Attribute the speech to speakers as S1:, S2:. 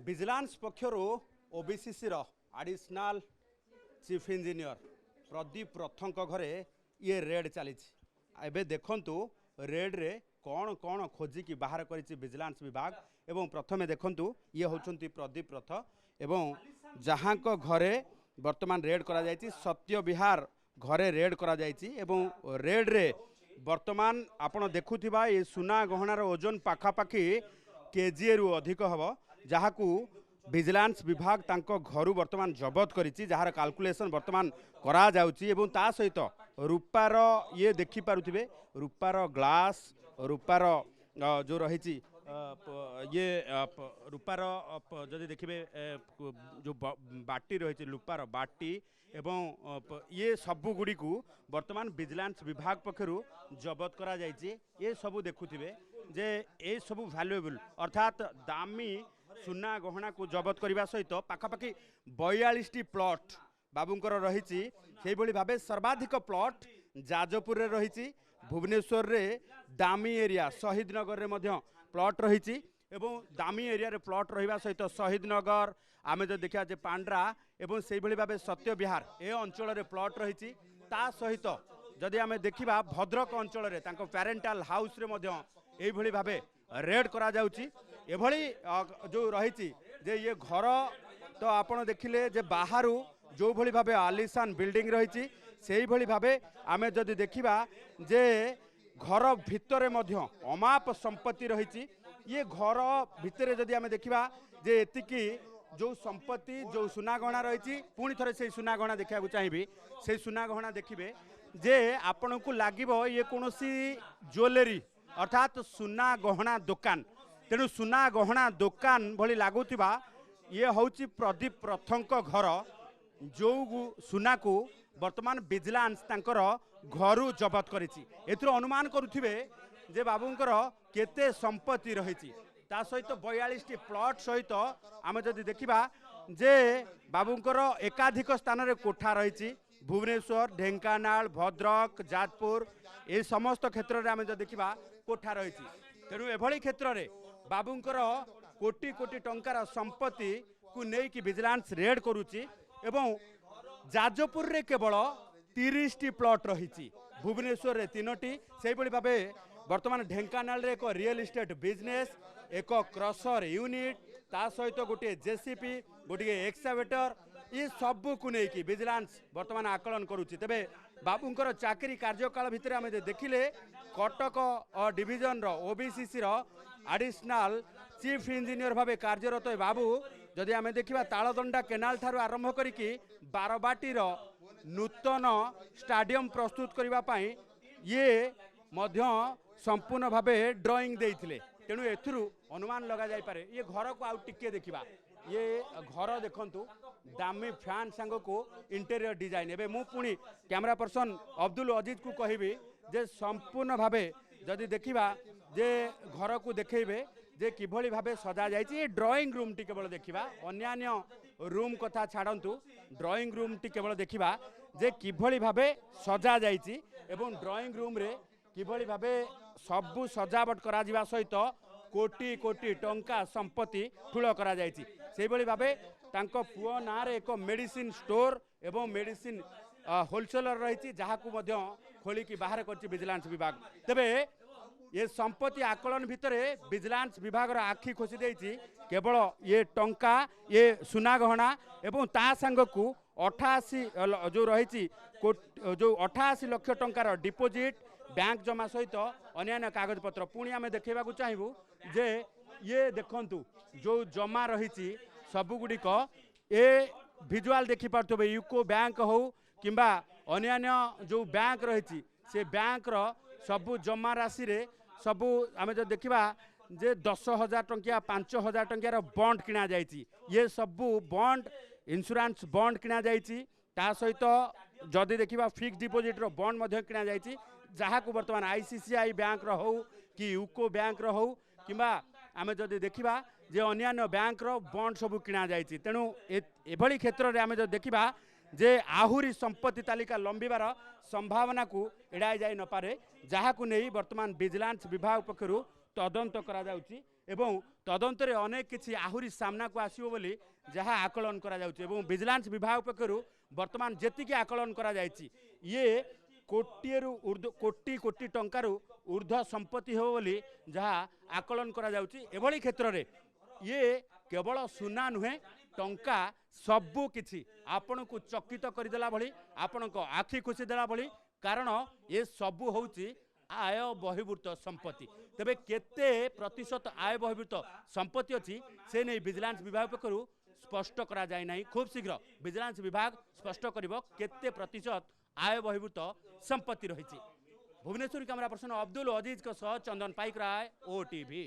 S1: Vigilance पक्षर OBCC additional chief engineer Pradeep रथों घरे ये रेड चली एबे देखंतु रेड रे कौन कौन खोजिकी बाहर करिछि विजिलेंस विभाग एवं प्रथमे देखंतु ये होचंती प्रदीप रथ एवं जहाँ को घरे वर्तमान रेड करा जायछि सत्य विहार घरे रेड करा जायछि एवं रेड रे वर्तमान आपण देखुथिबा ये सुना गहनार ओजन पाखापाखि केजीए रु अधिक हबो जहाकू विजिलेंस विभाग तांको घरु वर्तमान जबत करिछि जहार कैलकुलेशन वर्तमान करा जाउछि एवं ता सहित रूपार ये देखि पारुथिबे रूपार ग्लास रूपार जो रहिछि ये रूपार जदि देखिए जो बाटी रही रूपार बाटी एवं ये सबू गुड़ी को वर्तमान विजिलेंस विभाग पक्षर जबत करा जायछि ये सबू देखुथिबे जे ए सबू वैल्यूएबल अर्थात दामी सुना गहना को जबत करने सहित पाखापाखि 42टी प्लॉट बाबूंकर रही भाव सर्वाधिक प्लॉट जाजपुर रे रही भुवनेश्वर रे दामी एरिया शहीद नगर रे प्लॉट रही एवं दामी एरिया रे प्लॉट रहिबा सहित शहीद नगर आमे जो देखा जे पांड्रा एवं से भाव सत्य विहार ए अंचल रे प्लॉट रही ता सहित जदि आमे देखिबा भद्रक अंचल रे तांको पेरेंटाल हाउस रे मध्य एभली भाबे रेड करा जाउची एभली जो रही जे ये घर तो आपण देखिले जे बाहरु जो भली भाबे आलिशान बिल्डिंग रही से भली भाबे आमे जदि देखिबा जे घर भितरे मध्य अमाप संपत्ति रही ये घर भितरे जदि आमे देखिबा जे एतिकी जो संपत्ति जो सुना गहना रही पुणी थरे से सुना गहना देखा चाहिए से सुना गहना देखिए जे आपण को लागिबो ये कोनोसी ज्वेलरी अर्थात सुना गहना दुकान तेणु सुना गहना दुकान भली लागुथिबा ये होची प्रदीप रथों घर जो सुना को वर्तमान विजिलेंस तांकर घरु जबत करिछि एथरो अनुमान करुथिबे जे बाबूंकर केते संपत्ति रही ता सहित 42टी प्लॉट सहित आम जदि देखिबा जे बाबूंकर एकाधिक स्थान रे कोठा रही भुवनेश्वर ढेंकानाल भद्रक जाजपुर ए समस्त क्षेत्र रे आम जदि देखिबा कोठा रही तेणु एभली क्षेत्र रे बाबूंकर कोटी कोटी टंकार संपत्ति को नेकी विजिलेंस रेड करुची एवं जाजपुर रे केवल 30टी प्लॉट रही भुवनेश्वर रे 3टी से भावे वर्तमान ढेंकानाल रे एक रियल इस्टेट बिजनेस एक क्रसर यूनिट ता सहित गोटे जेसीपी गोटे एक्सकावेटर ये सबू को लेकिन विजिलेंस वर्तमान आकलन करुच्ची तेबे बाबूंकर चाकरी कार्यकाल भितर आम देखिले कटक डिविजन रो ओबीसीसी रो एडिशनल चीफ इंजीनियर भावे कार्यरत बाबू जदि आम देखा तालदंडा केनाल ठारू आरंभ करिकी बारबाटी रो नूतन स्टाडियम प्रस्तुत करने ये मध्य संपूर्ण भावे ड्राइंग देइथिले तेणु एथुरु अनुमान लगा जाय पारे ये घर को आउ टिके देखिबा ये घर देखंतु दामी फैन संग को इंटीरियर डिजाइन एबे मु पुणी कैमरा पर्सन अब्दुल अजीज को कहबी जे संपूर्ण भावे जदि देखिबा जे घर को देखेबे जे किभली भावे सजा जायछि ये ड्राइंग रूम टी केवल देखिबा अन्यान्य रूम कथा छाड़ंतु ड्राइंग रूम टी केवल देखिबा जे किभली भावे सजा जायछि एवं ड्राइंग रूम रे किभली भावे सबु सजावट करा जिबा सहित कोटी कोटी टंका संपत्ति ठूल करा जायछि से भली भावे तांको पुओ ना रे एक मेडिसिन स्टोर एवं मेडिसिन होलसेलर रही जहाँ को मध्य खोलिकी बाहर करछि विजिलेंस विभाग तेबे ये संपत्ति आकलन भितर विजिलेंस विभाग आखि खोसी देछि केवल ये टंका ये सुना गहना एवं ता संग को 88 जो रही जो 88 लाख टंकार डिपोजिट बैंक जमा सहित अन्य कागज पत्र पुणी आम देखा चाहबू जे ये देखंतु जो जमा रही सबुगुड़िक ए विजुआल देखि पार्थे यूको बैंक हो किंबा अन्य जो बैंक रही से बैंक रो सबु जमा राशि रे सबु आम जो देखा जे 10,000 टंकिया 5,000 टंकियार बॉन्ड किना जाइछि ये सबु बॉन्ड इंश्योरेंस बॉन्ड किना जाइछि ता सहित जदि देखा फिक्स डिपोजिट रो बॉन्ड मध्य किना जाइछि जहाँ को वर्तमान आईसीसीआई बैंक रो हो कि यूको बैंक रो हो किंबा आम जदि देखा जे अन्य बैंक रो बॉन्ड सबू किना जाइछि तेणु एभली क्षेत्र रे आम जो देखा जे आहुरी संपत्ति तालिका लंबिबार संभावना को एड़ाई जाई न पारे जहाँ को नहीं वर्तमान विजिलेंस विभाग पक्षरु तदंत करा जाउछि। एवं तदंतरे अनेक किछि आहुरी सामना को आसीबो बोली जहाँ आकलन करा जाउछि एवं विजिलेंस विभाग पक्षरु वर्तमान जेतिकी आकलन करा जायछि ये कोटी कोटी टंकारु ऊर्ध्व संपत्ति हो बोली जहाँ आकलन करा जाउछि एभली क्षेत्र रे ये केवल सुना नुहे टंका सबु किछि आपण को चकित करदेला भली आपण को आखि खुशी देला भली कारण ये सबु होउछि आय बहिर्भूत संपत्ति तेबे केते प्रतिशत आय बहिर्भूत संपत्ति अछि से नहीं विजिलेंस विभाग पक्षरु स्पष्ट करा जाय नाही खूब शीघ्र विजिलेंस विभाग स्पष्ट करिवो केते प्रतिशत आय बहिर्भूत संपत्ति रही भुवनेश्वर कैमरा पर्सन अब्दुल अजीज को सह चंदन पाइक राय ओटीवी।